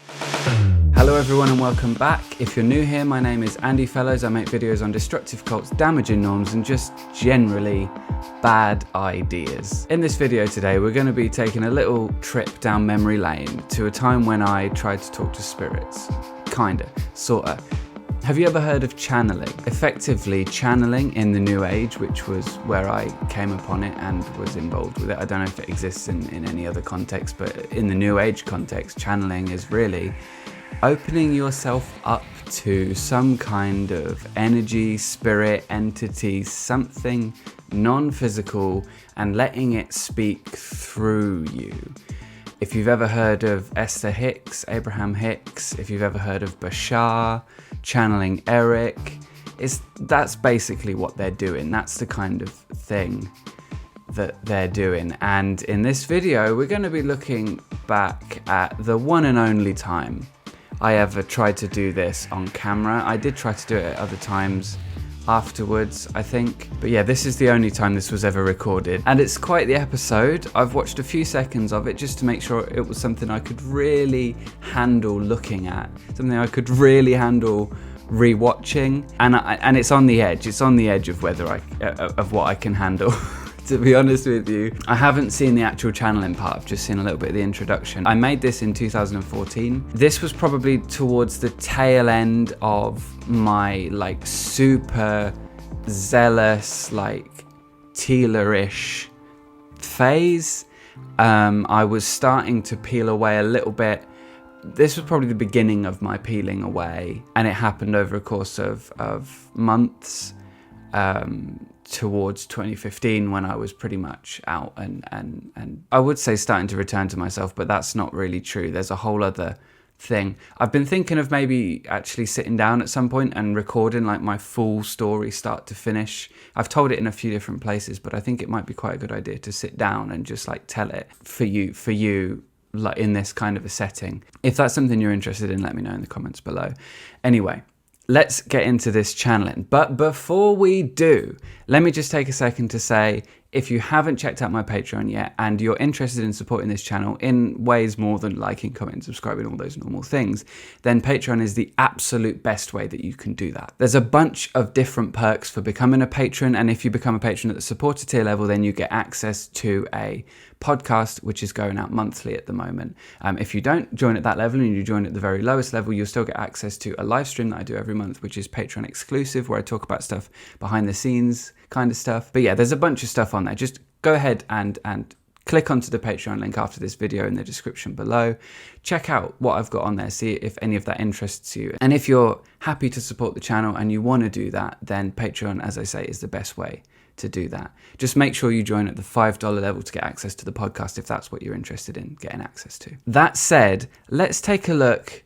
Hello everyone and welcome back. If you're new here, my name is Andy Fellows. I make videos on destructive cults, damaging norms and just generally bad ideas. In this video today, we're going to be taking a little trip down memory lane to a time when I tried to talk to spirits. Kinda, sorta. Have you ever heard of channeling? Effectively, channeling in the New Age, which was where I came upon it and was involved with it. I don't know if it exists in any other context, but in the New Age context, channeling is really opening yourself up to some kind of energy, spirit, entity, something non-physical, and letting it speak through you. If you've ever heard of Esther Hicks, Abraham Hicks, if you've ever heard of Bashar, channeling Eric, that's basically what they're doing. That's the kind of thing that they're doing. And in this video, we're going to be looking back at the one and only time I ever tried to do this on camera. I did try to do it at other times afterwards, I think. But yeah, this is the only time this was ever recorded. And it's quite the episode. I've watched a few seconds of it just to make sure it was something I could really handle looking at. Something I could really handle rewatching. And it's on the edge. It's on the edge of of what I can handle. To be honest with you, I haven't seen the actual channeling part, I've just seen a little bit of the introduction. I made this in 2014. This was probably towards the tail end of my super zealous, Tealer-ish phase. I was starting to peel away a little bit. This was probably the beginning of my peeling away, and it happened over a course of months. Towards 2015 when I was pretty much out and I would say starting to return to myself, but that's not really true. There's a whole other thing. I've been thinking of maybe actually sitting down at some point and recording my full story start to finish. I've told it in a few different places, but I think it might be quite a good idea to sit down and just tell it for you in this kind of a setting. If that's something you're interested in, let me know in the comments below. Anyway, let's get into this channeling. But before we do, let me just take a second to say, if you haven't checked out my Patreon yet and you're interested in supporting this channel in ways more than liking, commenting, subscribing, all those normal things, then Patreon is the absolute best way that you can do that. There's a bunch of different perks for becoming a patron, and if you become a patron at the supporter tier level, then you get access to a podcast which is going out monthly at the moment. If you don't join at that level and you join at the very lowest level, you'll still get access to a live stream that I do every month, which is Patreon exclusive, where I talk about stuff behind the scenes kind of stuff. But yeah, there's a bunch of stuff on there. Just go ahead and click onto the Patreon link after this video in the description below. Check out what I've got on there, see if any of that interests you. And if you're happy to support the channel and you want to do that, then Patreon, as I say, is the best way to do that. Just make sure you join at the $5 level to get access to the podcast if that's what you're interested in getting access to. That said, let's take a look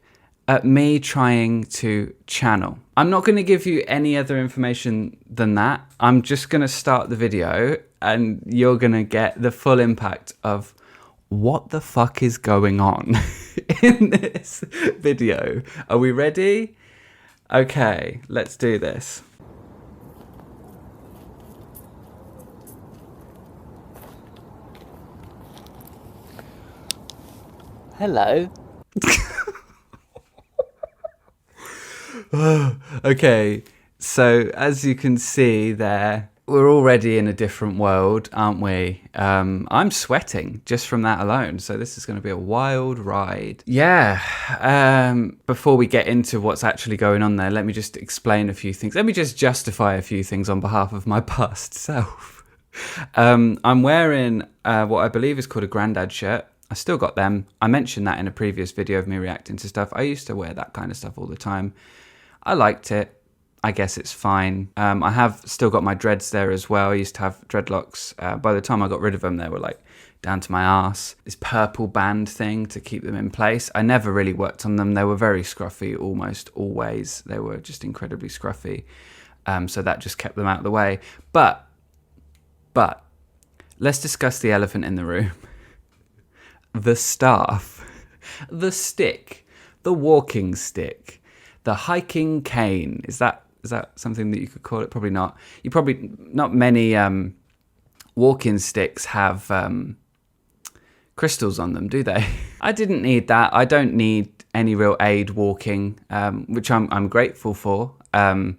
at me trying to channel. I'm not going to give you any other information than that. I'm just going to start the video and you're going to get the full impact of what the fuck is going on in this video. Are we ready? Okay, let's do this. Hello. Okay, so as you can see there, we're already in a different world, aren't we? I'm sweating just from that alone, so this is going to be a wild ride. Yeah, before we get into what's actually going on there, let me just explain a few things. Let me just justify a few things on behalf of my past self. I'm wearing what I believe is called a Grandad shirt. I still got them. I mentioned that in a previous video of me reacting to stuff. I used to wear that kind of stuff all the time. I liked it. I guess it's fine. I have still got my dreads there as well. I used to have dreadlocks. By the time I got rid of them, they were down to my ass. This purple band thing to keep them in place. I never really worked on them. They were very scruffy almost always. They were just incredibly scruffy. So that just kept them out of the way. But let's discuss the elephant in the room. The staff, the stick, the walking stick, the hiking cane. Is that something that you could call it? Probably not. Not many walking sticks have crystals on them, do they? I didn't need that. I don't need any real aid walking, which I'm grateful for. But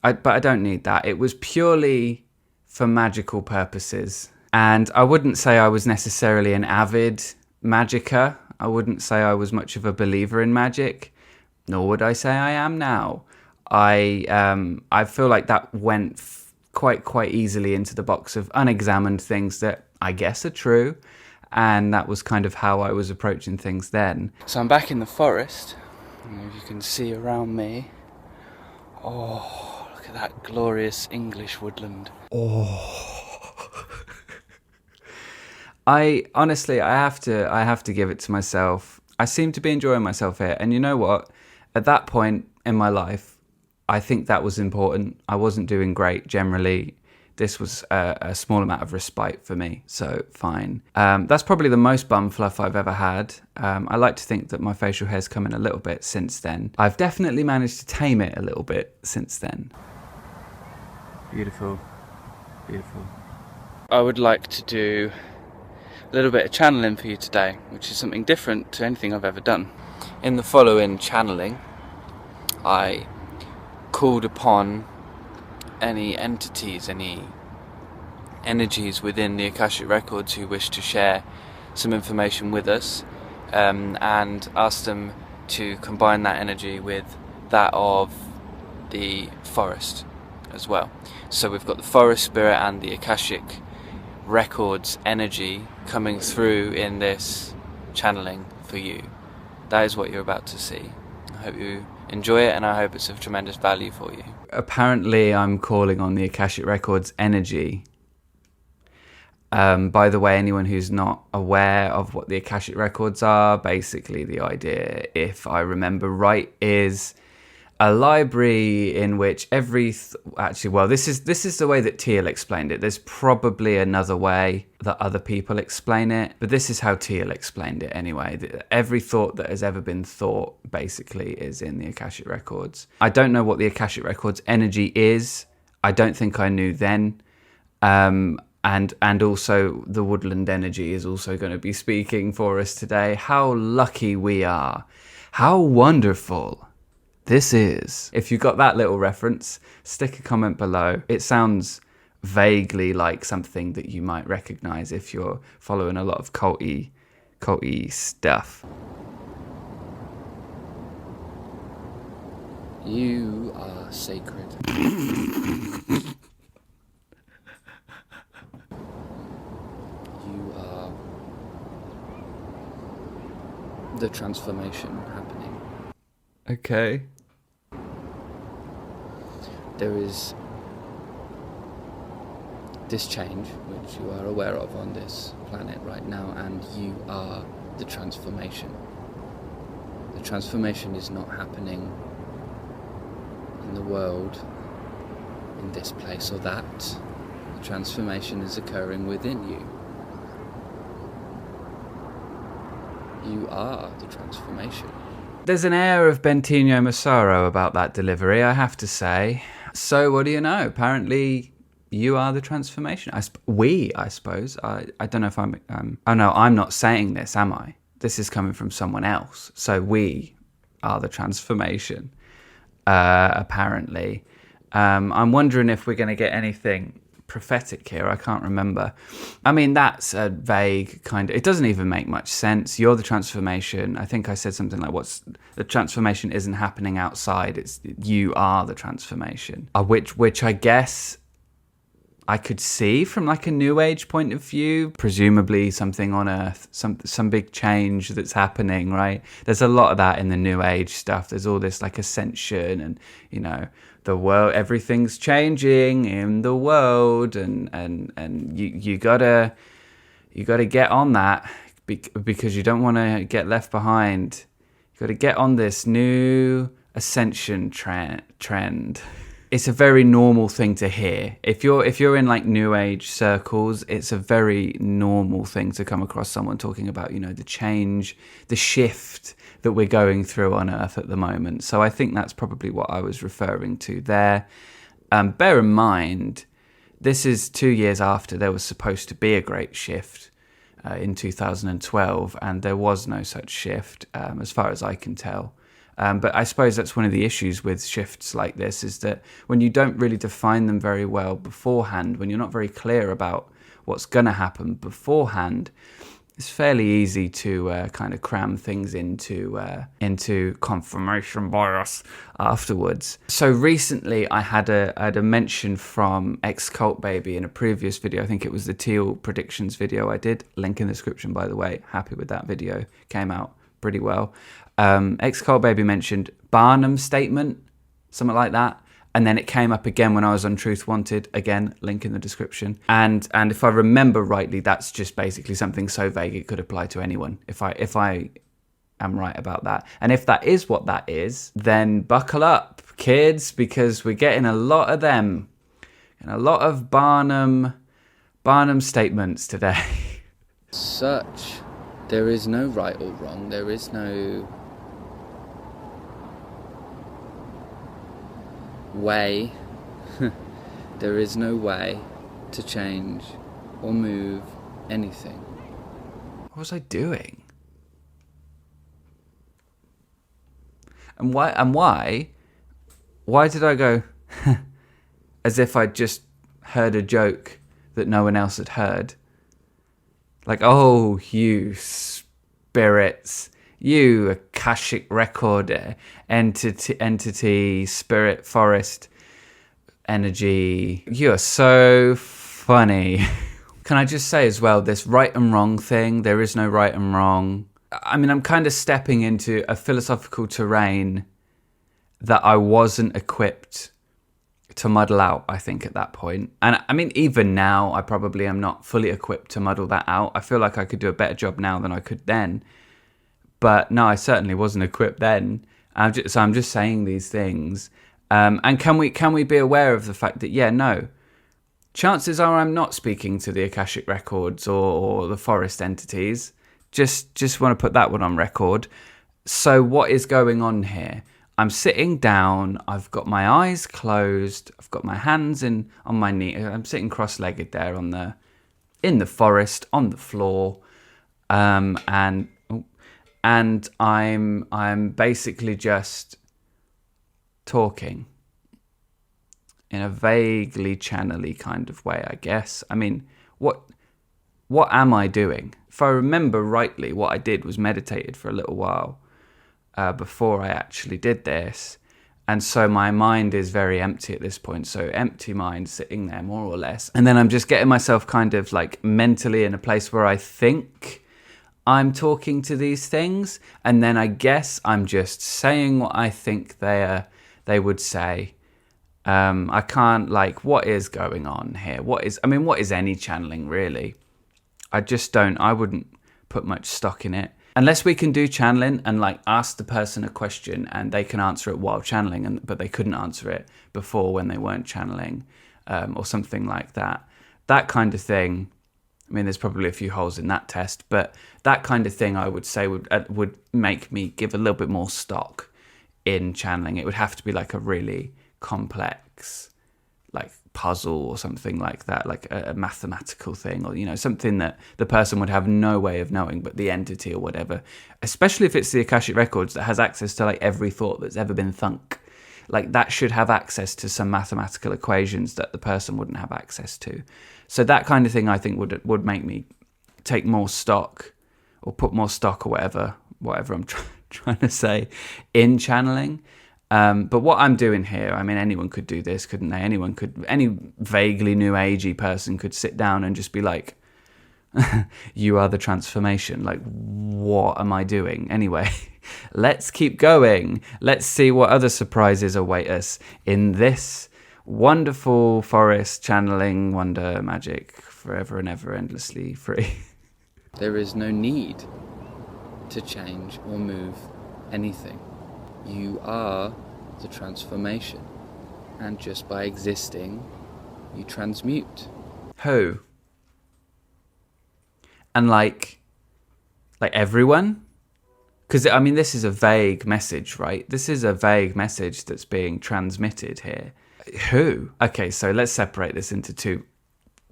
I don't need that. It was purely for magical purposes. And I wouldn't say I was necessarily an avid magicka. I wouldn't say I was much of a believer in magic, nor would I say I am now. I feel like that went quite easily into the box of unexamined things that I guess are true, and that was kind of how I was approaching things then. So I'm back in the forest, and you can see around me. Oh, look at that glorious English woodland. Oh. I have to give it to myself. I seem to be enjoying myself here, and you know what? At that point in my life, I think that was important. I wasn't doing great generally. This was a small amount of respite for me, so fine. That's probably the most bum fluff I've ever had. I like to think that my facial hair's come in a little bit since then. I've definitely managed to tame it a little bit since then. Beautiful, beautiful. I would like to do a little bit of channeling for you today, which is something different to anything I've ever done. In the following channeling, I called upon any entities, any energies within the Akashic Records who wish to share some information with us, and asked them to combine that energy with that of the forest as well. So we've got the forest spirit and the Akashic Records energy coming through in this channeling for you. That is what you're about to see. I hope you enjoy it, and I hope it's of tremendous value for you. Apparently I'm calling on the Akashic Records energy. By the way, anyone who's not aware of what the Akashic Records are, basically the idea, if I remember right, is a library in which this is the way that Teal explained it. There's probably another way that other people explain it, but this is how Teal explained it anyway. Every thought that has ever been thought basically is in the Akashic Records. I don't know what the Akashic Records energy is. I don't think I knew then. And also the woodland energy is also going to be speaking for us today. How lucky we are. How wonderful this is. If you got that little reference, stick a comment below. It sounds vaguely like something that you might recognize if you're following a lot of culty stuff. You are sacred. You are the transformation happening. Okay. There is this change, which you are aware of on this planet right now, and you are the transformation. The transformation is not happening in the world, in this place or that. The transformation is occurring within you. You are the transformation. There's an air of Bentinho Massaro about that delivery, I have to say. So what do you know? Apparently, you are the transformation. I suppose. I don't know if I'm... oh no, I'm not saying this, am I? This is coming from someone else. So we are the transformation, apparently. I'm wondering if we're going to get anything prophetic here. I can't remember. I mean, that's a vague kind of... It doesn't even make much sense. You're the transformation. I think I said something like, the transformation isn't happening outside. It's you are the transformation. Which I guess I could see from like a New Age point of view. Presumably something on Earth, some big change that's happening, right? There's a lot of that in the New Age stuff. There's all this like ascension and, you know, the world, everything's changing in the world, and you gotta get on that because you don't want to get left behind. You gotta get on this new ascension trend. It's a very normal thing to hear. If you're in like New Age circles, it's a very normal thing to come across someone talking about, you know, the change, the shift that we're going through on Earth at the moment. So I think that's probably what I was referring to there. Bear in mind, this is 2 years after there was supposed to be a great shift. in 2012, and there was no such shift, as far as I can tell. But I suppose that's one of the issues with shifts like this, is that when you don't really define them very well beforehand, when you're not very clear about what's going to happen beforehand, it's fairly easy to kind of cram things into confirmation bias afterwards. So recently I had a mention from X-Cult Baby in a previous video. I think it was the Teal predictions video I did. Link in the description, by the way. Happy with that video. Came out pretty well. X-Cult Baby mentioned Barnum statement, something like that. And then it came up again when I was on Truth Wanted. Again, link in the description. And if I remember rightly, that's just basically something so vague it could apply to anyone. If I am right about that. And if that is what that is, then buckle up, kids, because we're getting a lot of them. And a lot of Barnum statements today. There is no right or wrong. There is no way. There is no way to change or move anything. What was I doing? And why did I go as if I'd just heard a joke that no one else had heard? Like, oh, you spirits, you Akashic record entity, spirit, forest, energy. You're so funny. Can I just say as well, this right and wrong thing, there is no right and wrong. I mean, I'm kind of stepping into a philosophical terrain that I wasn't equipped to muddle out, I think, at that point. And I mean, even now, I probably am not fully equipped to muddle that out. I feel like I could do a better job now than I could then. But no, I certainly wasn't equipped then. So I'm just saying these things. And can we be aware of the fact that, yeah, no, chances are I'm not speaking to the Akashic Records or the forest entities. Just want to put that one on record. So what is going on here? I'm sitting down, I've got my eyes closed, I've got my hands on my knee, I'm sitting cross-legged there in the forest, on the floor, and I'm basically just talking in a vaguely channel-y kind of way, I guess. I mean, what am I doing? If I remember rightly, what I did was meditated for a little while before I actually did this. And so my mind is very empty at this point. So empty mind sitting there more or less. And then I'm just getting myself kind of like mentally in a place where I think I'm talking to these things. And then I guess I'm just saying what I think they would say. I can't, like, what is going on here? What is any channeling really? I wouldn't put much stock in it. Unless we can do channeling and like ask the person a question and they can answer it while channeling, but they couldn't answer it before when they weren't channeling, or something like that. That kind of thing. I mean, there's probably a few holes in that test, but that kind of thing I would say would make me give a little bit more stock in channeling. It would have to be like a really complex, like puzzle or something like that, like a mathematical thing, or, you know, something that the person would have no way of knowing, but the entity or whatever, especially if it's the Akashic Records that has access to like every thought that's ever been thunk, like that should have access to some mathematical equations that the person wouldn't have access to. So that kind of thing I think would make me take more stock or put more stock or whatever I'm trying to say in channeling. But what I'm doing here, I mean, anyone could do this, couldn't they? Any vaguely new agey person could sit down and just be like, you are the transformation. Like, what am I doing? Anyway, let's keep going. Let's see what other surprises await us in this wonderful forest channeling wonder magic, forever and ever, endlessly free. There is no need to change or move anything. You are the transformation, and just by existing, you transmute. Who? And like everyone? Because, I mean, this is a vague message, right? This is a vague message that's being transmitted here. Who? Okay, so let's separate this into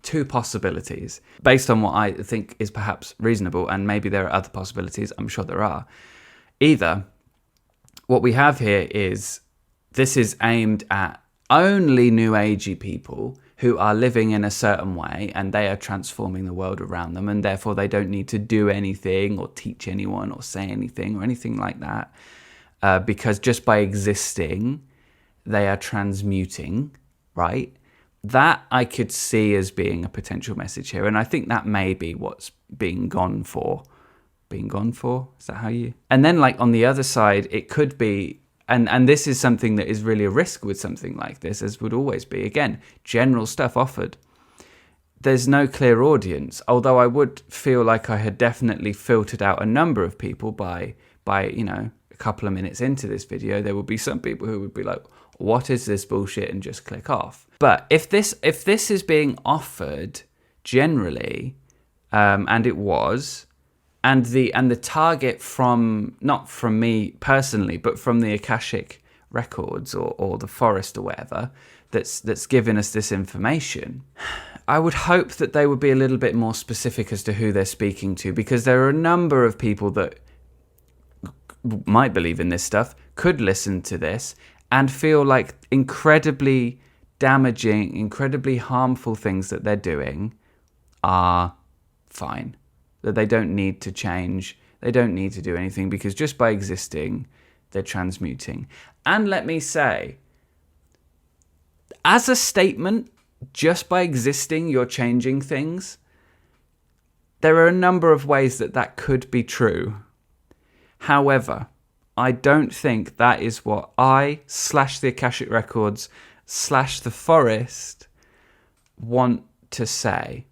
two possibilities based on what I think is perhaps reasonable, and maybe there are other possibilities. I'm sure there are. Either what we have here is this is aimed at only new agey people who are living in a certain way and they are transforming the world around them, and therefore they don't need to do anything or teach anyone or say anything or anything like that, because just by existing they are transmuting, right? That I could see as being a potential message here, and I think that may be what's being gone for. Being gone for? Is that how you... And then like on the other side, it could be, and this is something that is really a risk with something like this, as would always be, again, general stuff offered. There's no clear audience, although I would feel like I had definitely filtered out a number of people by you know, a couple of minutes into this video. There would be some people who would be like, what is this bullshit, and just click off. But if this is being offered generally, and it was, and the target from, not from me personally, but from the Akashic records or the forest or whatever that's given us this information, I would hope that they would be a little bit more specific as to who they're speaking to, because there are a number of people that might believe in this stuff, could listen to this and feel like incredibly damaging, incredibly harmful things that they're doing are fine. That they don't need to change, they don't need to do anything, because just by existing, they're transmuting. And let me say, as a statement, just by existing, you're changing things, there are a number of ways that that could be true. However, I don't think that is what I/the Akashic Records /the Forest want to say.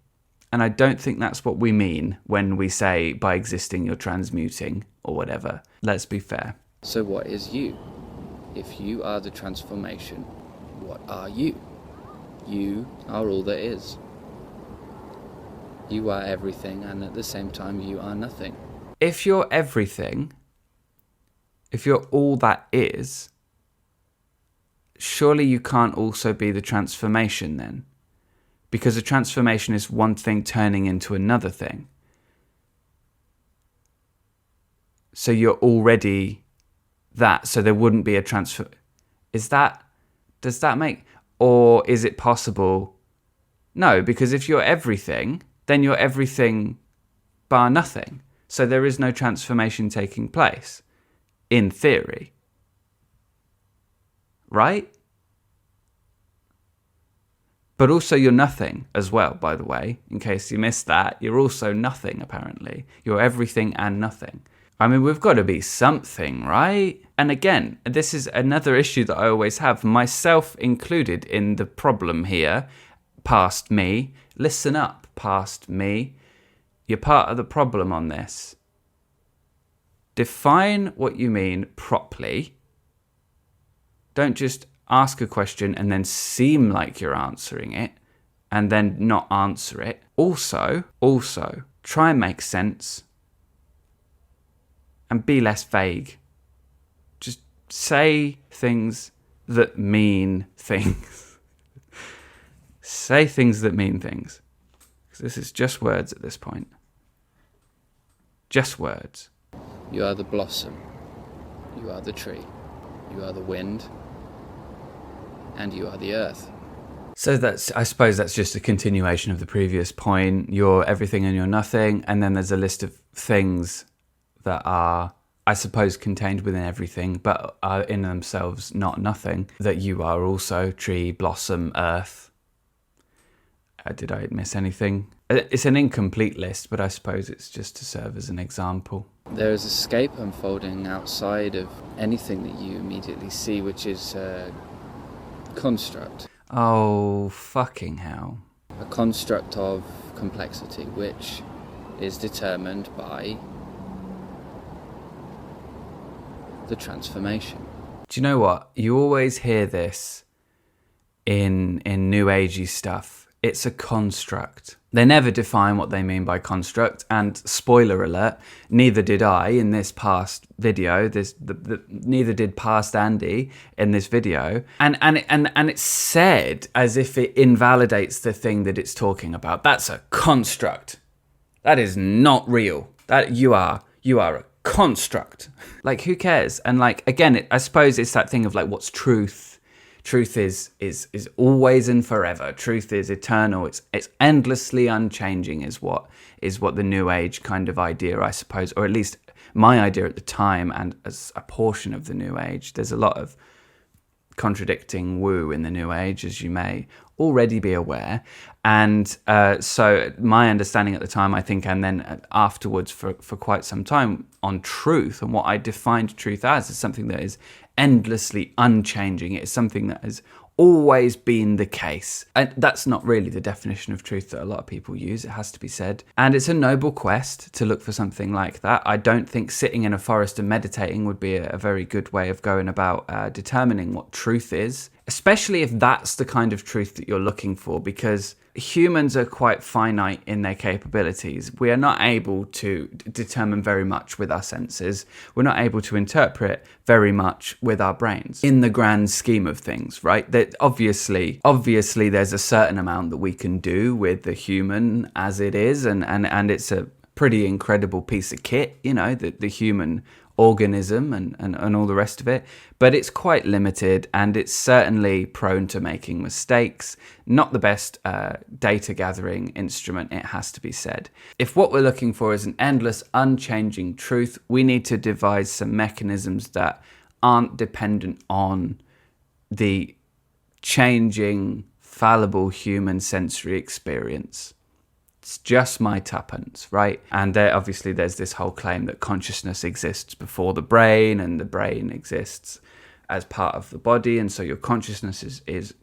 And I don't think that's what we mean when we say by existing you're transmuting or whatever. Let's be fair. So what is you? If you are the transformation, what are you? You are all there is. You are everything, and at the same time you are nothing. If you're everything, if you're all that is, surely you can't also be the transformation then. Because a transformation is one thing turning into another thing. So you're already that, so there wouldn't be a transfer. Does that make, or is it possible? No, because if you're everything, then you're everything bar nothing. So there is no transformation taking place, in theory. Right? But also you're nothing as well, by the way, in case you missed that. You're also nothing, apparently. You're everything and nothing. I mean, we've got to be something, right? And again, this is another issue that I always have, myself included in the problem here. Past me. Listen up, past me. You're part of the problem on this. Define what you mean properly. Don't just ask a question and then seem like you're answering it and then not answer it. Also, try and make sense and be less vague. Just say things that mean things. Say things that mean things. Because this is just words at this point. Just words. You are the blossom. You are the tree. You are the wind. And you are the earth. So I suppose that's just a continuation of the previous point. You're everything and you're nothing. And then there's a list of things that are, I suppose, contained within everything, but are in themselves not nothing. That you are also tree, blossom, earth. Did I miss anything? It's an incomplete list, but I suppose it's just to serve as an example. There is a scape unfolding outside of anything that you immediately see, which is construct. Oh, fucking hell. A construct of complexity, which is determined by the transformation. Do you know what? You always hear this in New Agey stuff. it's a construct. They never define what they mean by construct, and spoiler alert, neither did I in this past video. Neither did past Andy in this video, and it's said as if it invalidates the thing that it's talking about. That's a construct. That is not real. That you are a construct. Like, who cares? And like, again, I suppose it's that thing of like, what's truth? Truth is always and forever. Truth is eternal. It's endlessly unchanging is what the New Age kind of idea, I suppose, or at least my idea at the time, and as a portion of the New Age. There's a lot of contradicting woo in the New Age, as you may already be aware. And so my understanding at the time, I think, and then afterwards for quite some time, on truth and what I defined truth as is something that is endlessly unchanging. It is something that has always been the case. And that's not really the definition of truth that a lot of people use, it has to be said. And it's a noble quest to look for something like that. I don't think sitting in a forest and meditating would be a very good way of going about determining what truth is, especially if that's the kind of truth that you're looking for, because humans are quite finite in their capabilities. We are not able to determine very much with our senses. We're not able to interpret very much with our brains in the grand scheme of things, right? That obviously there's a certain amount that we can do with the human as it is, and it's a pretty incredible piece of kit, you know, the human organism and all the rest of it, but it's quite limited, and it's certainly prone to making mistakes. Not the best data gathering instrument, it has to be said. If what we're looking for is an endless, unchanging truth, we need to devise some mechanisms that aren't dependent on the changing, fallible human sensory experience. It's just my tuppence, right? And there's this whole claim that consciousness exists before the brain, and the brain exists as part of the body, and so your consciousness is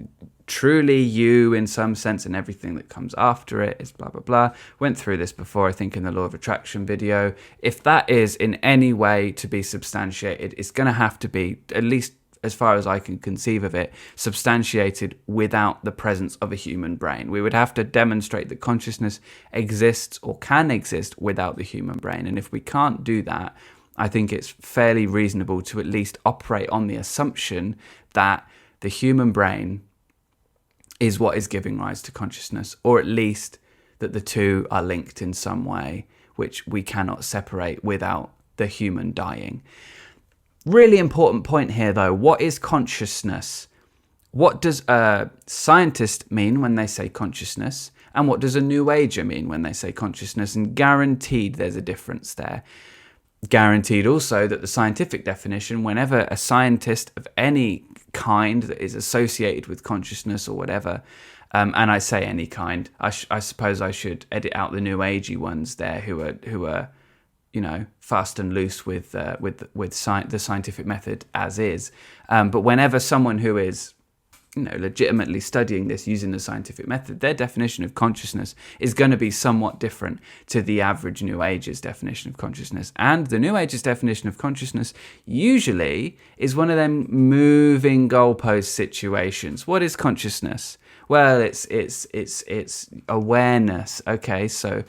truly you in some sense, and everything that comes after it is blah, blah, blah. Went through this before, I think, in the Law of Attraction video. If that is in any way to be substantiated, it's going to have to be, at least as far as I can conceive of it, substantiated without the presence of a human brain. We would have to demonstrate that consciousness exists or can exist without the human brain. And if we can't do that, I think it's fairly reasonable to at least operate on the assumption that the human brain is what is giving rise to consciousness, or at least that the two are linked in some way, which we cannot separate without the human dying. Really important point here, though. What is consciousness? What does a scientist mean when they say consciousness? And what does a New Ager mean when they say consciousness? And guaranteed there's a difference there. Guaranteed also that the scientific definition, whenever a scientist of any kind that is associated with consciousness or whatever, and I say any kind, I suppose I should edit out the New Agey ones there who are you know, fast and loose with the scientific method as is. But whenever someone who is, you know, legitimately studying this using the scientific method, their definition of consciousness is going to be somewhat different to the average New Ager's definition of consciousness. And the New Ager's definition of consciousness usually is one of them moving goalpost situations. What is consciousness? Well, it's awareness. Okay, so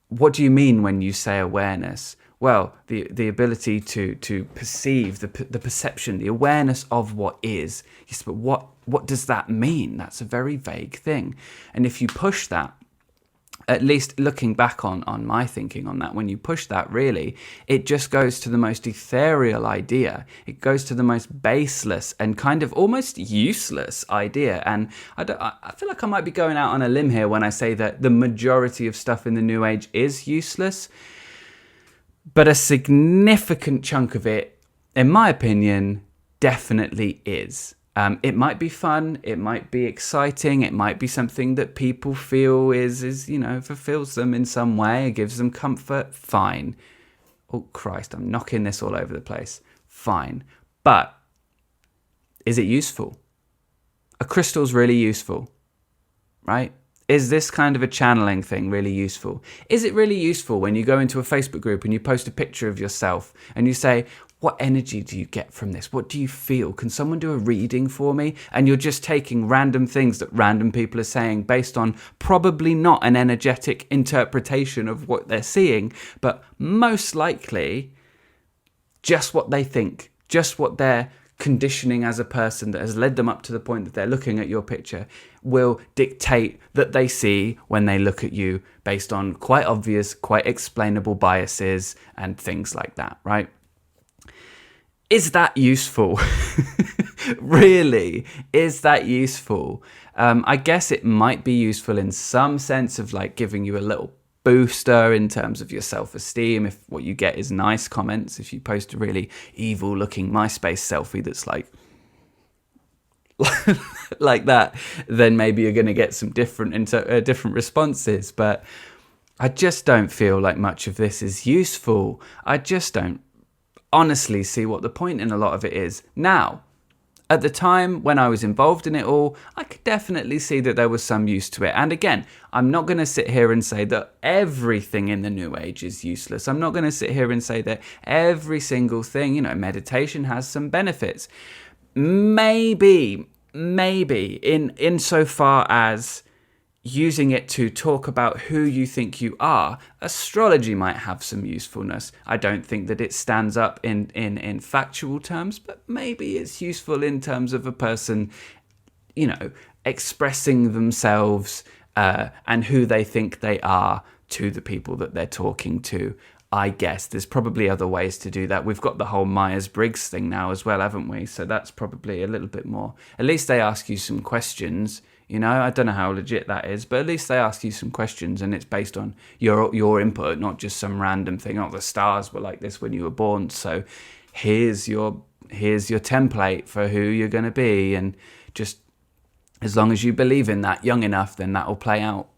what do you mean when you say awareness? Well, the ability to perceive, the perception, the awareness of what is. Yes, but what does that mean? That's a very vague thing. And if you push that, at least looking back on my thinking on that, when you push that, really, it just goes to the most ethereal idea. It goes to the most baseless and kind of almost useless idea. And I feel like I might be going out on a limb here when I say that the majority of stuff in the New Age is useless. But a significant chunk of it, in my opinion, definitely is. It might be fun, it might be exciting, it might be something that people feel is you know, fulfills them in some way, gives them comfort, fine. Oh Christ, I'm knocking this all over the place. Fine. But is it useful? A crystal's really useful, right? Is this kind of a channeling thing really useful? Is it really useful when you go into a Facebook group and you post a picture of yourself and you say, what energy do you get from this? What do you feel? Can someone do a reading for me? And you're just taking random things that random people are saying based on probably not an energetic interpretation of what they're seeing, but most likely just what they think, just what their conditioning as a person that has led them up to the point that they're looking at your picture will dictate that they see when they look at you based on quite obvious, quite explainable biases and things like that, right? Is that useful? Really? Is that useful? I guess it might be useful in some sense of like giving you a little booster in terms of your self-esteem. If what you get is nice comments, if you post a really evil looking MySpace selfie that's like like that, then maybe you're going to get some different responses. But I just don't feel like much of this is useful. I just don't honestly see what the point in a lot of it is. Now, at the time when I was involved in it all, I could definitely see that there was some use to it. And again, I'm not going to sit here and say that everything in the New Age is useless. I'm not going to sit here and say that every single thing, meditation has some benefits. Maybe insofar as using it to talk about who you think you are, astrology might have some usefulness. I don't think that it stands up in factual terms, but maybe it's useful in terms of a person, expressing themselves and who they think they are to the people that they're talking to. I guess there's probably other ways to do that. We've got the whole Myers-Briggs thing now as well, haven't we? So that's probably a little bit more. At least they ask you some questions. I don't know how legit that is, but at least they ask you some questions and it's based on your input, not just some random thing. Oh, the stars were like this when you were born, so here's your template for who you're going to be. And just as long as you believe in that young enough, then that will play out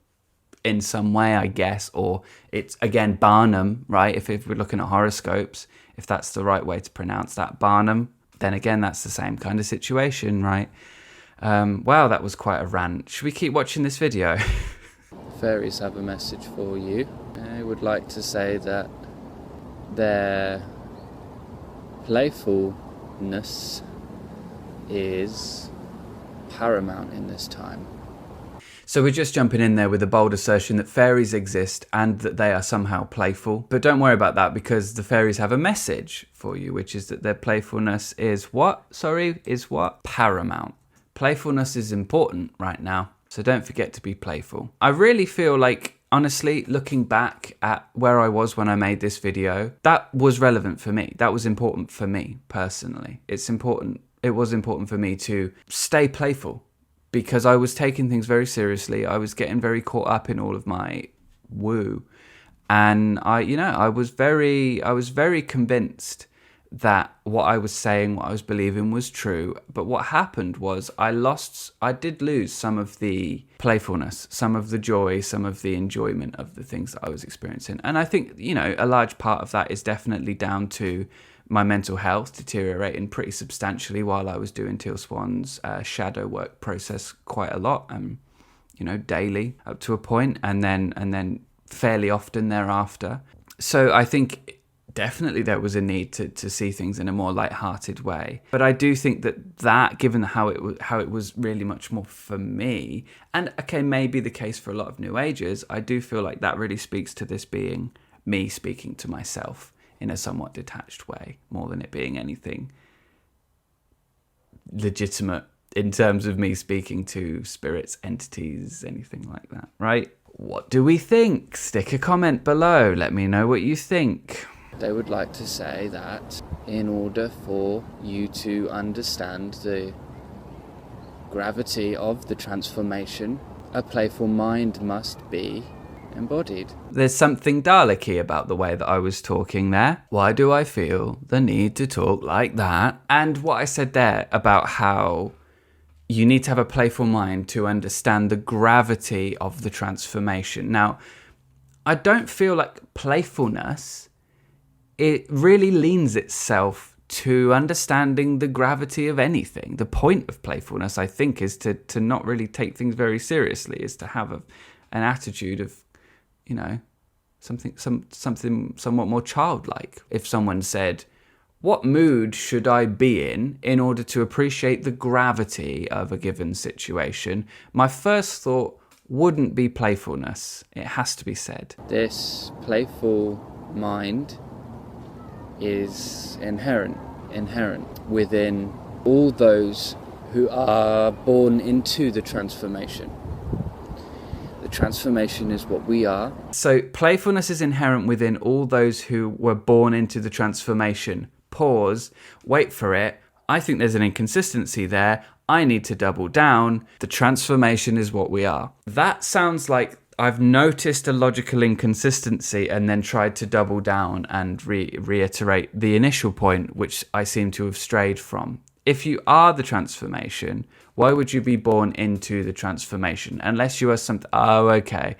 in some way, I guess. Or it's, again, Barnum, right? If we're looking at horoscopes, if that's the right way to pronounce that, Barnum, then again, that's the same kind of situation, right? Wow, that was quite a rant. Should we keep watching this video? Fairies have a message for you. I would like to say that their playfulness is paramount in this time. So we're just jumping in there with a bold assertion that fairies exist and that they are somehow playful. But don't worry about that, because the fairies have a message for you, which is that their playfulness is what? Paramount. Playfulness is important right now, so don't forget to be playful. I really feel like, honestly, looking back at where I was when I made this video, that was relevant for me. That was important for me personally. It was important for me to stay playful because I was taking things very seriously. I was getting very caught up in all of my woo, and I was very convinced that what I was saying, what I was believing was true. But what happened was I did lose some of the playfulness, some of the joy, some of the enjoyment of the things that I was experiencing. And I think, a large part of that is definitely down to my mental health deteriorating pretty substantially while I was doing Teal Swan's shadow work process quite a lot, daily up to a point, and then fairly often thereafter. So I think definitely there was a need to see things in a more light-hearted way. But I do think that given how it was really much more for me, and okay, maybe the case for a lot of New Agers, I do feel like that really speaks to this being me speaking to myself in a somewhat detached way, more than it being anything legitimate in terms of me speaking to spirits, entities, anything like that, right? What do we think? Stick a comment below. Let me know what you think. They would like to say that in order for you to understand the gravity of the transformation, a playful mind must be embodied. There's something Dalek-y about the way that I was talking there. Why do I feel the need to talk like that? And what I said there about how you need to have a playful mind to understand the gravity of the transformation. Now, I don't feel like playfulness, it really leans itself to understanding the gravity of anything. The point of playfulness, I think, is to not really take things very seriously, is to have an attitude of, something somewhat more childlike. If someone said, what mood should I be in order to appreciate the gravity of a given situation? My first thought wouldn't be playfulness. It has to be said. This playful mind is inherent within all those who are born into the transformation. The transformation is what we are. So playfulness is inherent within all those who were born into the transformation. Pause, wait for it. I think there's an inconsistency there. I need to double down. The transformation is what we are. That sounds like I've noticed a logical inconsistency and then tried to double down and reiterate the initial point, which I seem to have strayed from. If you are the transformation, why would you be born into the transformation? Unless you are something,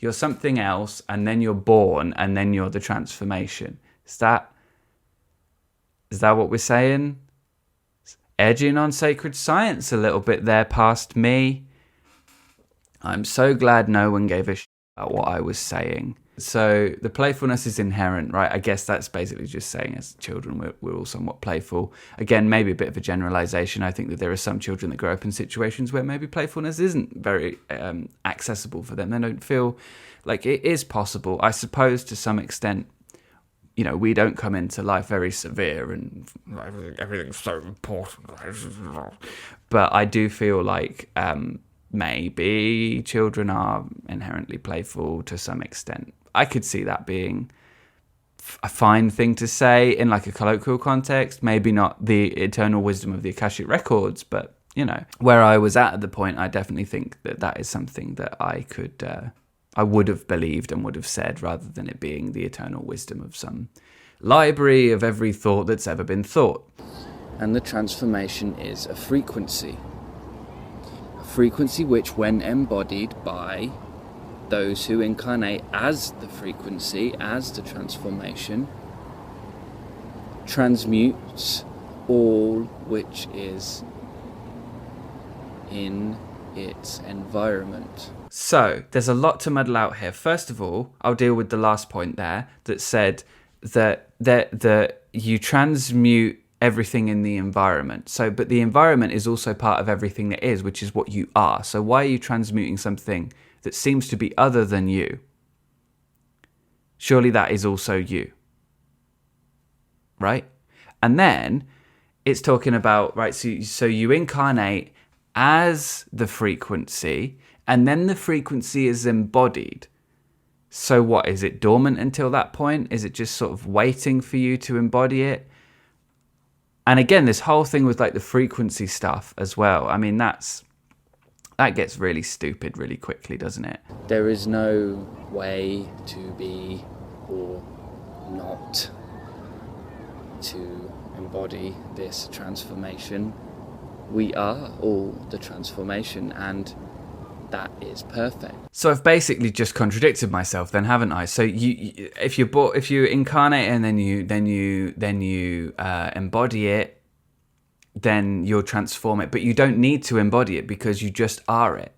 you're something else and then you're born and then you're the transformation. Is that what we're saying? Edging on sacred science a little bit there past me. I'm so glad no one gave a shit about what I was saying. So the playfulness is inherent, right? I guess that's basically just saying as children we're all somewhat playful. Again, maybe a bit of a generalization. I think that there are some children that grow up in situations where maybe playfulness isn't very accessible for them. They don't feel like it is possible. I suppose to some extent, you know, we don't come into life very severe and everything's so important. But I do feel like maybe children are inherently playful to some extent. I could see that being a fine thing to say in like a colloquial context. Maybe not the eternal wisdom of the Akashic Records, but, you know, where I was at the point, I definitely think that is something that I would have believed and would have said, rather than it being the eternal wisdom of some library of every thought that's ever been thought. And the transformation is a frequency. A frequency which, when embodied by those who incarnate as the frequency, as the transformation, transmutes all which is in its environment. So, there's a lot to muddle out here. First of all, I'll deal with the last point there that said that you transmute everything in the environment. So, but the environment is also part of everything that is, which is what you are. So why are you transmuting something that seems to be other than you? Surely that is also you. Right? And then it's talking about, right, so you incarnate as the frequency, and then the frequency is embodied. So what, is it dormant until that point? Is it just sort of waiting for you to embody it? And again, this whole thing with like the frequency stuff as well. I mean, that gets really stupid really quickly, doesn't it? There is no way to be or not to embody this transformation. We are all the transformation, and that is perfect. So I've basically just contradicted myself then, haven't I? So if you incarnate and then you embody it, then you'll transform it. But you don't need to embody it because you just are it.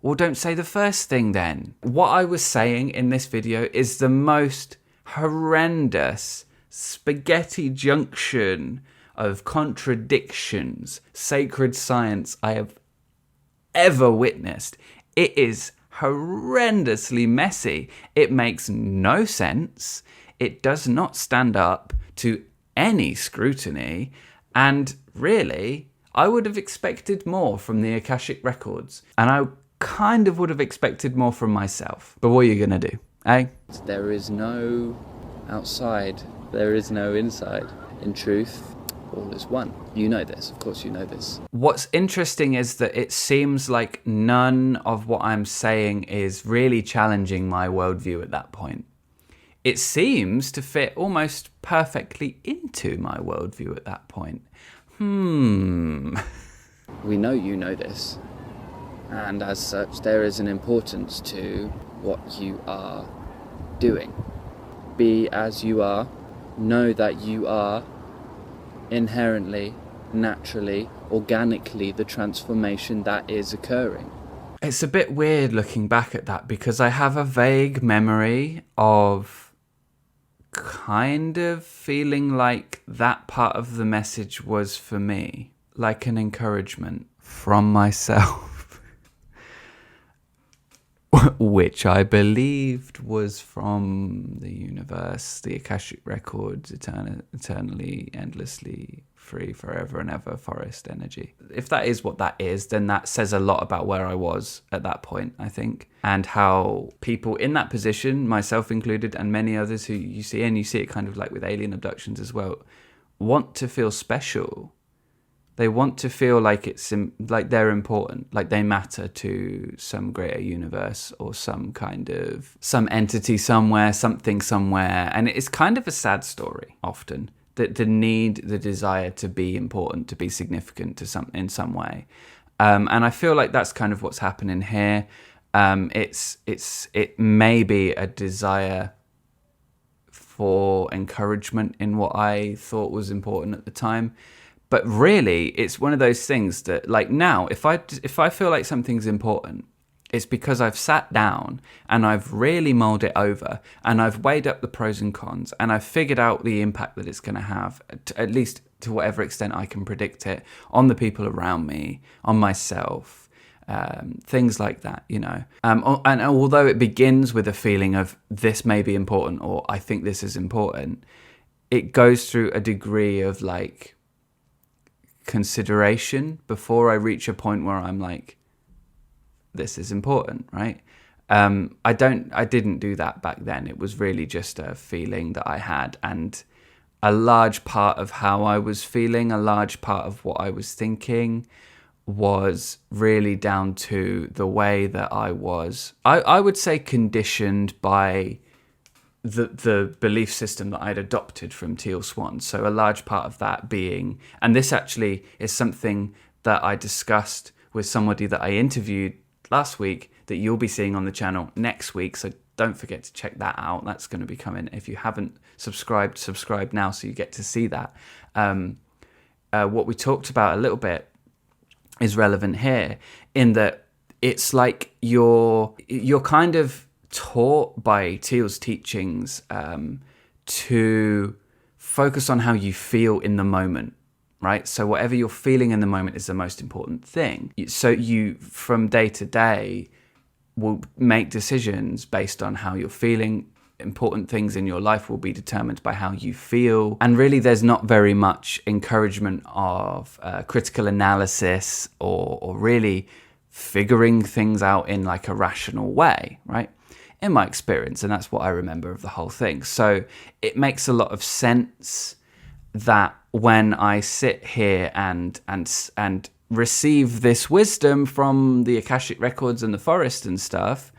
Well, don't say the first thing then. What I was saying in this video is the most horrendous spaghetti junction of contradictions, sacred science I have ever witnessed. It is horrendously messy. It makes no sense. It does not stand up to any scrutiny. And really, I would have expected more from the Akashic Records. And I kind of would have expected more from myself. But what are you going to do, eh? There is no outside. There is no inside. In truth, all is one. You know this, of course you know this. What's interesting is that it seems like none of what I'm saying is really challenging my worldview at that point. It seems to fit almost perfectly into my worldview at that point. We know you know this. And as such, there is an importance to what you are doing. Be as you are. Know that you are inherently, naturally, organically the transformation that is occurring. It's a bit weird looking back at that because I have a vague memory of kind of feeling like that part of the message was for me, like an encouragement from myself, which I believed was from the universe, the Akashic Records, eternally, endlessly free, forever and ever, forest energy. If that is what that is, then that says a lot about where I was at that point, I think, and how people in that position, myself included, and many others who you see, and you see it kind of like with alien abductions as well, want to feel special. They want to feel like like they're important, like they matter to some greater universe or some entity somewhere, something somewhere. And it's kind of a sad story often. The need, the desire to be important, to be significant in some way. And I feel like that's kind of what's happening here. It may be a desire for encouragement in what I thought was important at the time. But really, it's one of those things that, like, now, if I feel like something's important, it's because I've sat down and I've really mulled it over and I've weighed up the pros and cons and I've figured out the impact that it's going to have, at least to whatever extent I can predict it, on the people around me, on myself, things like that, you know. And although it begins with a feeling of this may be important or I think this is important, it goes through a degree of like consideration before I reach a point where I'm like, this is important, right? I didn't do that back then. It was really just a feeling that I had, and a large part of how I was feeling, a large part of what I was thinking was really down to the way that I was, I would say, conditioned by the belief system that I'd adopted from Teal Swan. So a large part of that being, and this actually is something that I discussed with somebody that I interviewed last week that you'll be seeing on the channel next week, so don't forget to check that out. That's going to be coming. If you haven't subscribe now so you get to see that. What we talked about a little bit is relevant here, in that it's like you're kind of taught by Teal's teachings to focus on how you feel in the moment, right? So whatever you're feeling in the moment is the most important thing. So you, from day to day, will make decisions based on how you're feeling. Important things in your life will be determined by how you feel. And really, there's not very much encouragement of critical analysis or really figuring things out in like a rational way, right? In my experience, and that's what I remember of the whole thing. So it makes a lot of sense that when I sit here and receive this wisdom from the Akashic Records and the forest and stuff,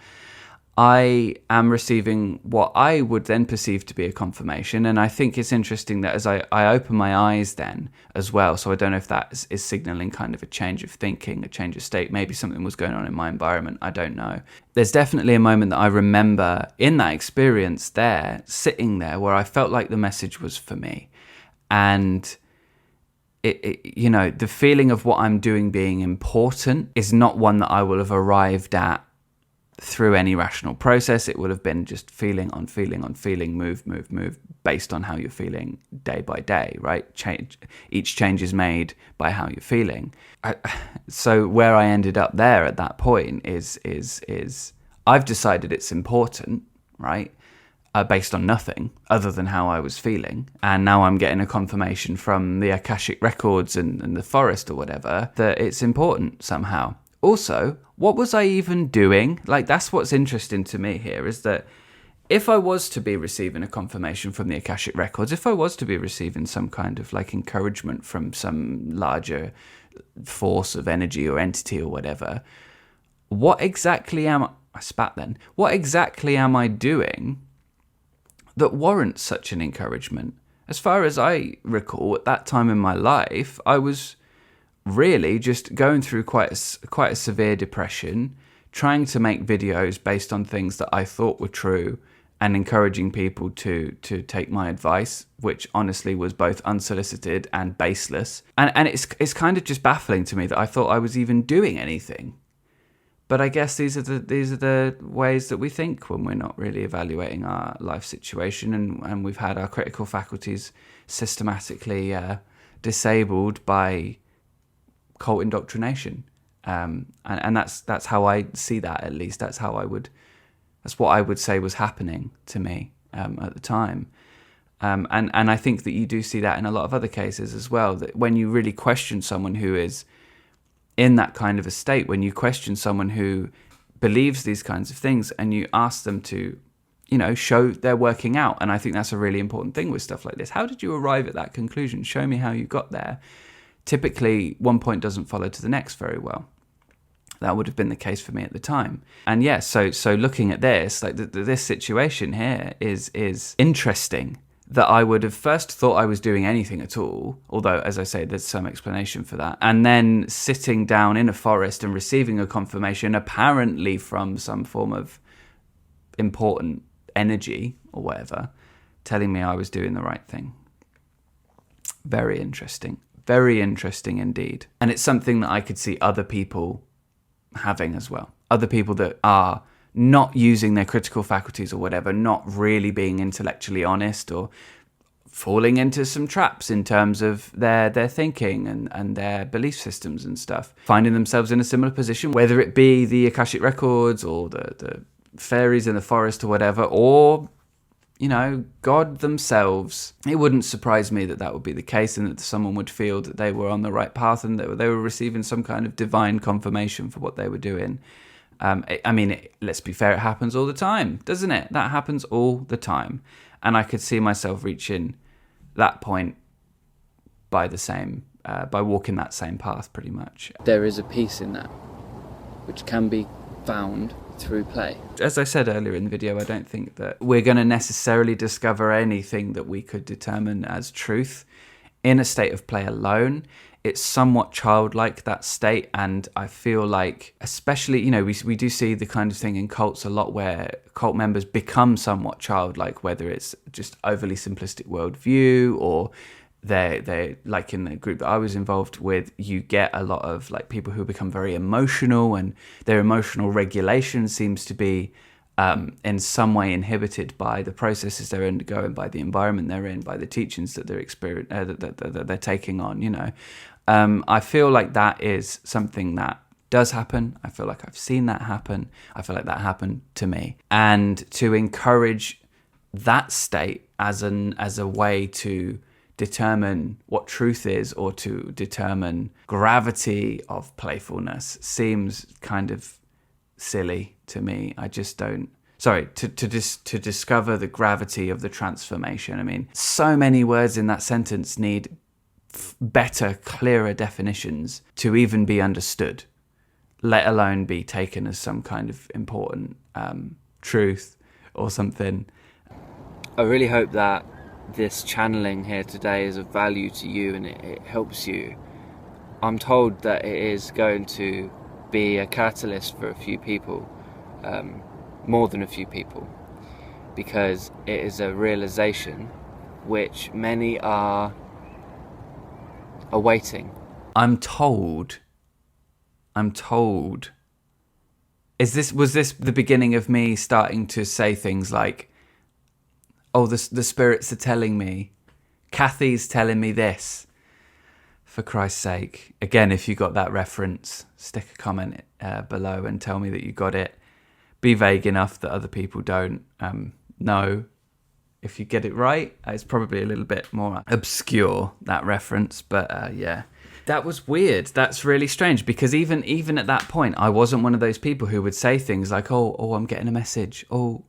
I am receiving what I would then perceive to be a confirmation. And I think it's interesting that as I open my eyes then as well, so I don't know if that is signaling kind of a change of thinking, a change of state, maybe something was going on in my environment, I don't know. There's definitely a moment that I remember in that experience there, sitting there, where I felt like the message was for me. And you know, the feeling of what I'm doing being important is not one that I will have arrived at through any rational process. It would have been just feeling on feeling, move, based on how you're feeling day by day, right? Each change is made by how you're feeling. So where I ended up there at that point is I've decided it's important, right? Based on nothing other than how I was feeling. And now I'm getting a confirmation from the Akashic Records and the forest or whatever that it's important somehow. Also, what was I even doing? Like, that's what's interesting to me here, is that if I was to be receiving a confirmation from the Akashic Records, if I was to be receiving some kind of like encouragement from some larger force of energy or entity or whatever, what exactly am I doing that warrants such an encouragement? As far as I recall, at that time in my life, I was really just going through quite a severe depression, trying to make videos based on things that I thought were true and encouraging people to take my advice, which honestly was both unsolicited and baseless. And it's kind of just baffling to me that I thought I was even doing anything. But I guess these are the ways that we think when we're not really evaluating our life situation, and we've had our critical faculties systematically disabled by cult indoctrination. And that's how I see that, at least. That's what I would say was happening to me at the time. And I think that you do see that in a lot of other cases as well, that when you really question someone who is in that kind of a state, when you question someone who believes these kinds of things and you ask them to, show they're working out. And I think that's a really important thing with stuff like this. How did you arrive at that conclusion? Show me how you got there. Typically, one point doesn't follow to the next very well. That would have been the case for me at the time. And yeah, so looking at this, like this situation here is interesting, that I would have first thought I was doing anything at all, although, as I say, there's some explanation for that. And then sitting down in a forest and receiving a confirmation, apparently from some form of important energy or whatever, telling me I was doing the right thing. Very interesting. Very interesting indeed. And it's something that I could see other people having as well. Other people that are not using their critical faculties or whatever, not really being intellectually honest, or falling into some traps in terms of their thinking and their belief systems and stuff, finding themselves in a similar position, whether it be the Akashic Records or the fairies in the forest or whatever, or God themselves. It wouldn't surprise me that would be the case, and that someone would feel that they were on the right path and that they were receiving some kind of divine confirmation for what they were doing. Let's be fair, it happens all the time, doesn't it? That happens all the time. And I could see myself reaching that point by walking that same path, pretty much. There is a peace in that, which can be found through play. As I said earlier in the video, I don't think that we're going to necessarily discover anything that we could determine as truth in a state of play alone. It's somewhat childlike, that state, and I feel like, especially, we do see the kind of thing in cults a lot where cult members become somewhat childlike, whether it's just overly simplistic worldview, or they're like in the group that I was involved with, you get a lot of like people who become very emotional, and their emotional regulation seems to be in some way inhibited by the processes they're undergoing, by the environment they're in, by the teachings that they're that they're taking on. I feel like that is something that does happen. I feel like I've seen that happen. I feel like that happened to me. And to encourage that state as a way to determine what truth is, or to determine gravity of playfulness, seems kind of silly to me. I just don't. Sorry, to discover the gravity of the transformation. So many words in that sentence need better, clearer definitions to even be understood, let alone be taken as some kind of important truth or something. I really hope that this channeling here today is of value to you and it helps you. I'm told that it is going to be a catalyst for a few people, more than a few people, because it is a realization which many are awaiting. I'm told. Was this the beginning of me starting to say things like, oh, the spirits are telling me, Kathy's telling me this? For Christ's sake. Again, if you got that reference, stick a comment below and tell me that you got it. Be vague enough that other people don't know. If you get it right, it's probably a little bit more obscure, that reference, but yeah. That was weird. That's really strange, because even at that point, I wasn't one of those people who would say things like, oh, I'm getting a message. Oh,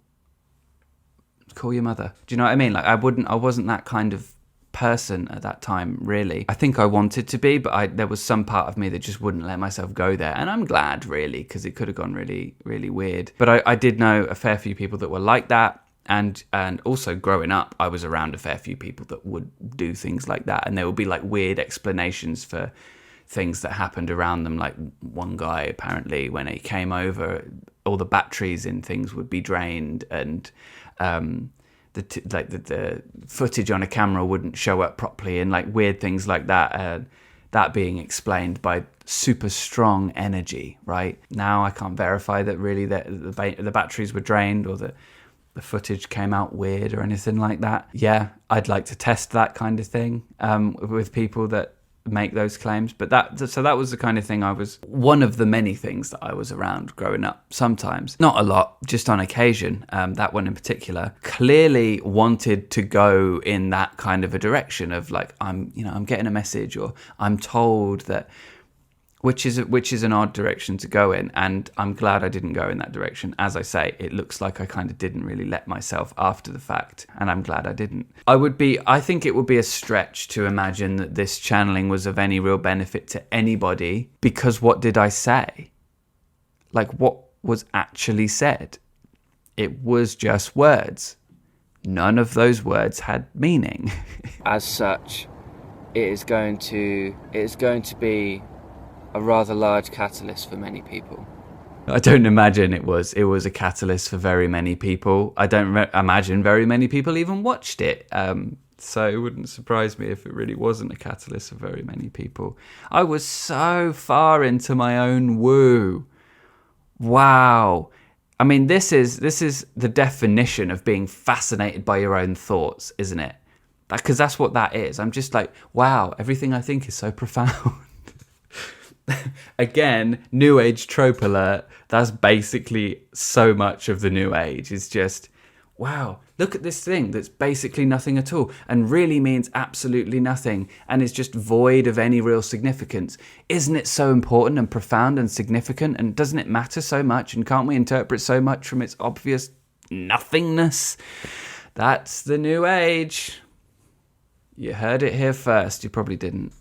call your mother. Do you know what I mean? Like I wasn't that kind of person at that time, really. I think I wanted to be, but there was some part of me that just wouldn't let myself go there. And I'm glad, really, because it could have gone really, really weird. But I did know a fair few people that were like that. And also growing up, I was around a fair few people that would do things like that. And there would be like weird explanations for things that happened around them. Like one guy, apparently, when he came over, all the batteries in things would be drained, and the footage on a camera wouldn't show up properly, and like weird things like that. that being explained by super strong energy, right? Now I can't verify that really the batteries were drained or that the footage came out weird or anything like that. Yeah, I'd like to test that kind of thing with people that make those claims. But that was the kind of thing one of the many things that I was around growing up. Sometimes, not a lot, just on occasion. That one in particular clearly wanted to go in that kind of a direction of like, I'm getting a message, or I'm told that, which is an odd direction to go in, and I'm glad I didn't go in that direction. As I say, it looks like I kind of didn't really let myself after the fact, and I'm glad I didn't. I think it would be a stretch to imagine that this channeling was of any real benefit to anybody, because what did I say? Like, what was actually said? It was just words. None of those words had meaning. As such, it is going to be a rather large catalyst for many people. I don't imagine it was a catalyst for very many people. I don't imagine very many people even watched it. So it wouldn't surprise me if it really wasn't a catalyst for very many people. I was so far into my own woo. Wow. I mean, this is the definition of being fascinated by your own thoughts, isn't it? Because that's what that is. I'm just like, wow, everything I think is so profound. Again, New Age trope alert. That's basically so much of the New Age. It's just, wow, look at this thing that's basically nothing at all and really means absolutely nothing and is just void of any real significance. Isn't it so important and profound and significant, and doesn't it matter so much, and can't we interpret so much from its obvious nothingness? That's the New Age. You heard it here first. You probably didn't.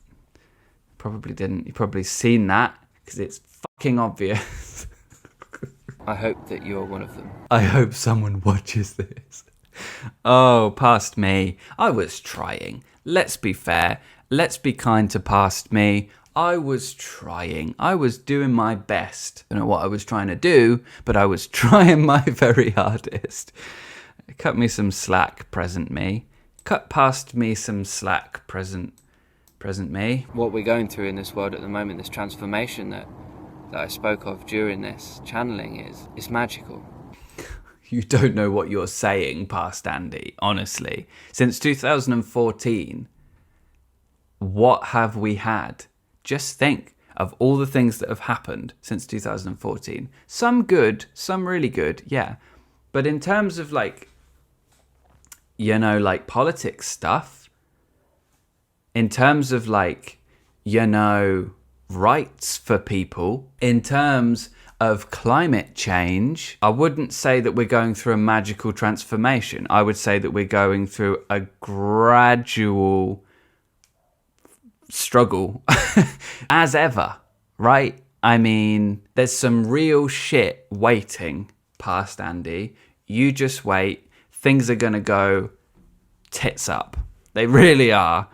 You've probably seen that because it's fucking obvious. I hope that you're one of them. I hope someone watches this. Oh, past me. I was trying. Let's be fair. Let's be kind to past me. I was trying. I was doing my best. I don't know what I was trying to do, but I was trying my very hardest. Cut me some slack, present me. Cut past me some slack, present me. What we're going through in this world at the moment, this transformation that I spoke of during this channeling, is magical. You don't know what you're saying, past Andy, honestly. Since 2014, what have we had? Just think of all the things that have happened since 2014. Some good, some really good, yeah. But in terms of like politics stuff, in terms of rights for people, in terms of climate change, I wouldn't say that we're going through a magical transformation. I would say that we're going through a gradual struggle, as ever, right? I mean, there's some real shit waiting, past Andy. You just wait. Things are going to go tits up. They really are.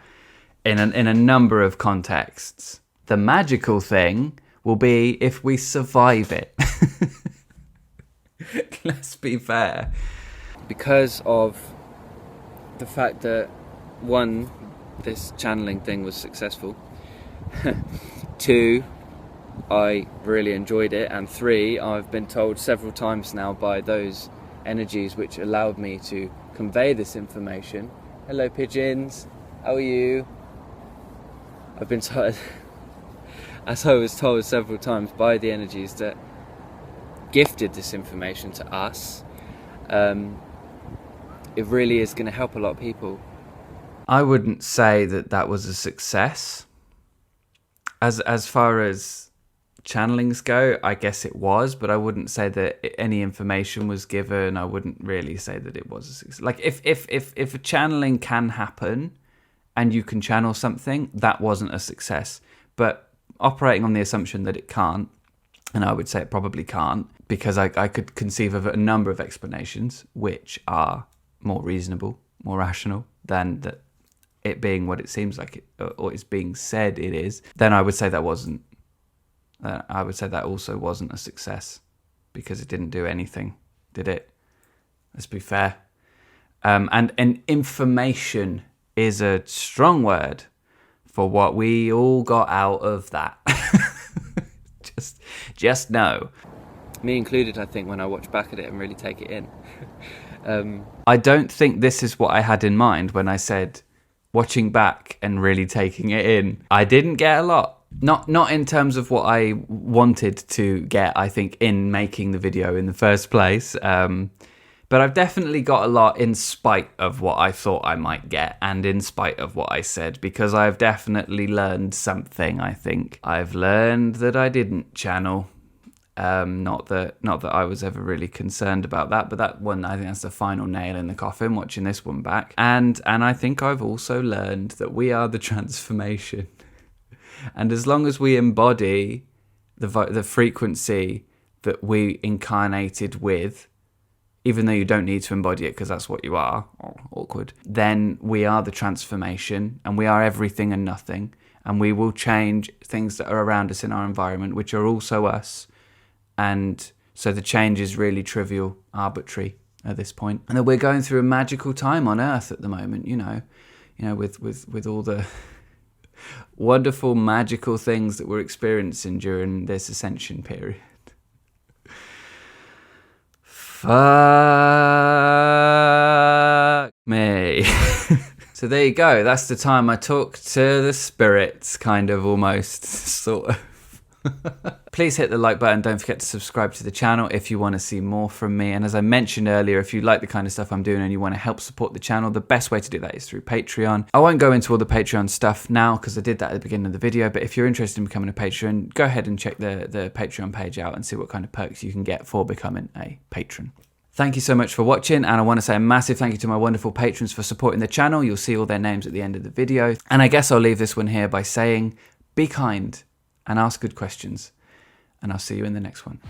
In a number of contexts. The magical thing will be if we survive it. Let's be fair. Because of the fact that, one, this channeling thing was successful. Two, I really enjoyed it. And three, I've been told several times now by those energies which allowed me to convey this information. Hello, pigeons. How are you? I've been told, as I was told several times by the energies that gifted this information to us, it really is going to help a lot of people. I wouldn't say that was a success. As far as channelings go, I guess it was, but I wouldn't say that any information was given. I wouldn't really say that it was a success. Like if a channeling can happen, and you can channel something, that wasn't a success. But operating on the assumption that it can't, and I would say it probably can't, because I could conceive of a number of explanations which are more reasonable, more rational than that it being what it seems like it, or it's being said it is, then I would say that wasn't. I would say that also wasn't a success, because it didn't do anything, did it? Let's be fair. And information is a strong word for what we all got out of that. Just know. Me included, I think, when I watch back at it and really take it in. I don't think this is what I had in mind when I said watching back and really taking it in. I didn't get a lot. Not in terms of what I wanted to get, I think, in making the video in the first place. But I've definitely got a lot in spite of what I thought I might get and in spite of what I said, because I've definitely learned something, I think. I've learned that I didn't channel. Not that I was ever really concerned about that, but that one, I think that's the final nail in the coffin, watching this one back. And I think I've also learned that we are the transformation. And as long as we embody the frequency that we incarnated with, even though you don't need to embody it because that's what you are, awkward, then we are the transformation, and we are everything and nothing, and we will change things that are around us in our environment, which are also us. And so the change is really trivial, arbitrary at this point. And that we're going through a magical time on Earth at the moment, you know, with all the wonderful, magical things that we're experiencing during this ascension period. Fuck me. So there you go. That's the time I talk to the spirits, kind of, almost, sort of. Please hit the like button. Don't forget to subscribe to the channel if you want to see more from me. And as I mentioned earlier, if you like the kind of stuff I'm doing and you want to help support the channel, the best way to do that is through Patreon. I won't go into all the Patreon stuff now because I did that at the beginning of the video, but if you're interested in becoming a patron, go ahead and check the Patreon page out and see what kind of perks you can get for becoming a patron. Thank you so much for watching, and I want to say a massive thank you to my wonderful patrons for supporting the channel. You'll see all their names at the end of the video. And I guess I'll leave this one here by saying, be kind and ask good questions. And I'll see you in the next one.